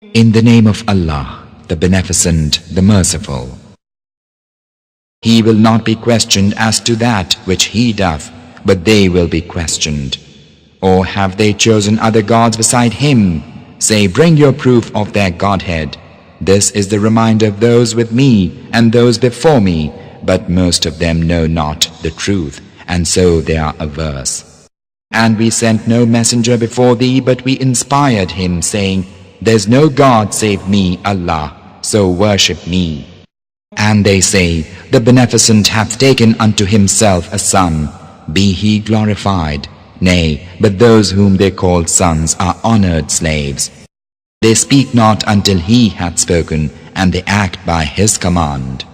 In the name of Allah, the Beneficent, the Merciful. He will not be questioned as to that which he doth, but they will be questioned. Or have they chosen other gods beside him? Say, bring your proof of their Godhead. This is the reminder of those with me and those before me, but most of them know not the truth, and so they are averse. And we sent no messenger before thee, but we inspired him, saying, There's no God save me, Allah, so worship me. And they say, The Beneficent hath taken unto himself a son, be he glorified. Nay, but those whom they call sons are honored slaves. They speak not until he hath spoken, and they act by his command.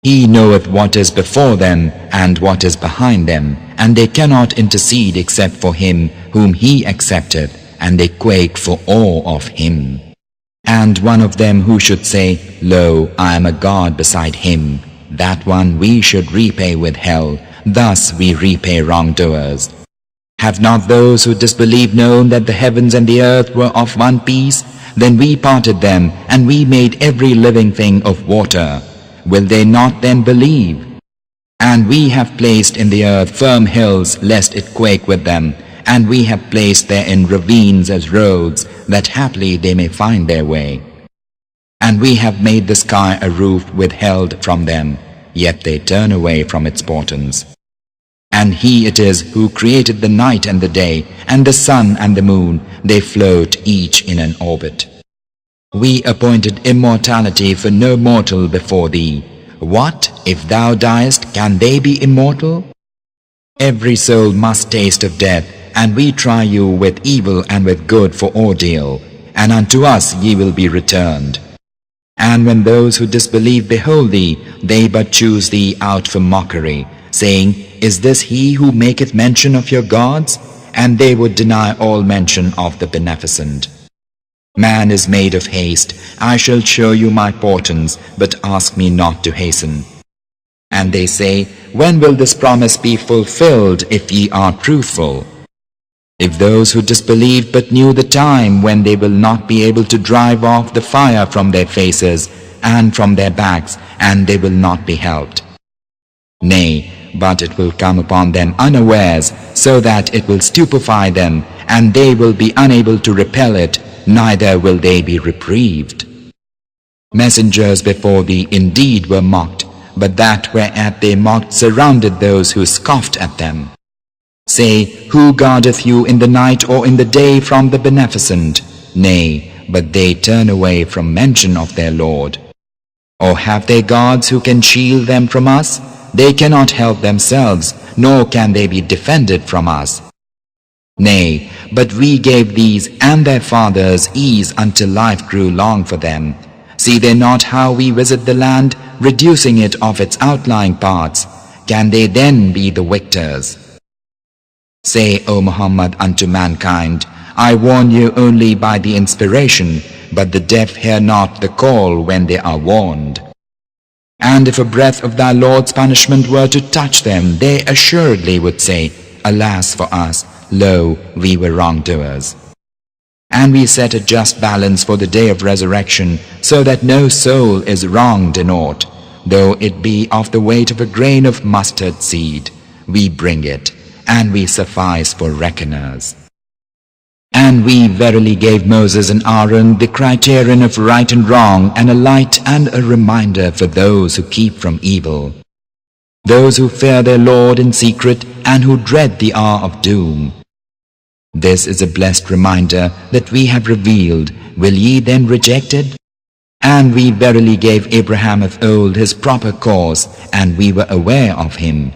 He knoweth what is before them and what is behind them, and they cannot intercede except for him whom he accepteth, and they quake for awe of him. And one of them who should say, Lo, I am a God beside him, that one we should repay with hell, thus we repay wrongdoers. Have not those who disbelieve known that the heavens and the earth were of one piece? Then we parted them, and we made every living thing of water. Will they not then believe? And we have placed in the earth firm hills, lest it quake with them, and we have placed therein ravines as roads, that haply they may find their way. And we have made the sky a roof withheld from them, yet they turn away from its portents. And he it is who created the night and the day, and the sun and the moon, they float each in an orbit. We appointed immortality for no mortal before thee. What, if thou diest, can they be immortal? Every soul must taste of death, and we try you with evil and with good for ordeal, and unto us ye will be returned. And when those who disbelieve behold thee, they but choose thee out for mockery, saying, Is this he who maketh mention of your gods? And they would deny all mention of the Beneficent. Man is made of haste. I shall show you my portents, but ask me not to hasten. And they say, When will this promise be fulfilled, if ye are truthful? If those who disbelieved but knew the time when they will not be able to drive off the fire from their faces and from their backs, and they will not be helped. Nay, but it will come upon them unawares, so that it will stupefy them, and they will be unable to repel it, neither will they be reprieved. Messengers before thee indeed were mocked, but that whereat they mocked surrounded those who scoffed at them. Say, who guardeth you in the night or in the day from the Beneficent? Nay, but they turn away from mention of their Lord. Or have they gods who can shield them from us? They cannot help themselves, nor can they be defended from us. Nay, but we gave these and their fathers ease until life grew long for them. See they not how we visit the land, reducing it of its outlying parts? Can they then be the victors? Say, O Muhammad, unto mankind, I warn you only by the inspiration, but the deaf hear not the call when they are warned. And if a breath of thy Lord's punishment were to touch them, they assuredly would say, Alas for us, lo, we were wrongdoers. And we set a just balance for the day of resurrection, so that no soul is wronged in aught, though it be of the weight of a grain of mustard seed. We bring it, and we suffice for reckoners. And we verily gave Moses and Aaron the criterion of right and wrong, and a light and a reminder for those who keep from evil, those who fear their Lord in secret and who dread the hour of doom. This is a blessed reminder that we have revealed. Will ye then reject it? And we verily gave Abraham of old his proper course, and we were aware of him,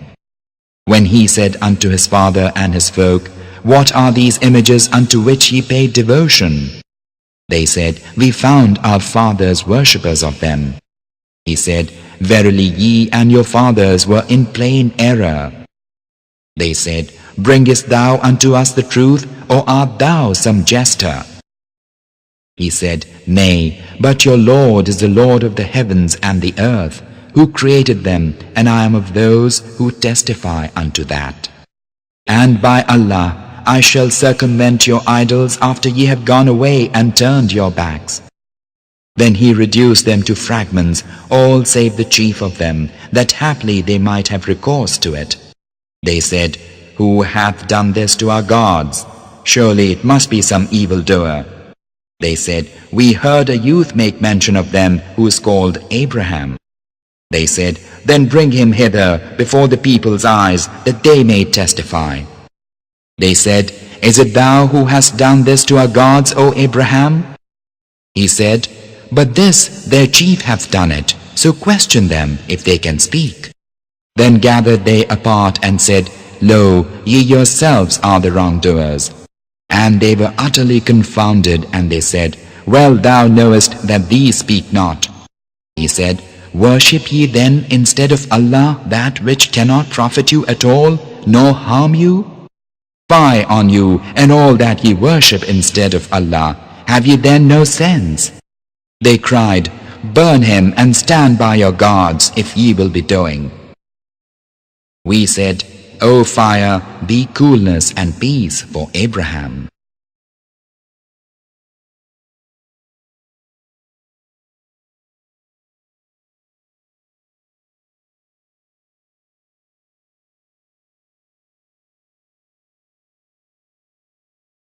when he said unto his father and his folk, What are these images unto which ye pay devotion? They said, We found our fathers worshippers of them. He said, Verily ye and your fathers were in plain error. They said, Bringest thou unto us the truth, or art thou some jester? He said, Nay, but your Lord is the Lord of the heavens and the earth, who created them, and I am of those who testify unto that. And by Allah, I shall circumvent your idols after ye have gone away and turned your backs. Then he reduced them to fragments, all save the chief of them, that haply they might have recourse to it. They said, Who hath done this to our gods? Surely it must be some evildoer. They said, We heard a youth make mention of them who is called Abraham. They said, Then bring him hither before the people's eyes, that they may testify. They said, Is it thou who hast done this to our gods, O Abraham? He said, But this their chief hath done it, so question them if they can speak. Then gathered they apart and said, Lo, ye yourselves are the wrongdoers. And they were utterly confounded, and they said, Well, thou knowest that these speak not. He said, Worship ye then instead of Allah that which cannot profit you at all, nor harm you? Fie on you and all that ye worship instead of Allah. Have ye then no sense? They cried, Burn him and stand by your gods if ye will be doing. We said, O fire, be coolness and peace for Abraham.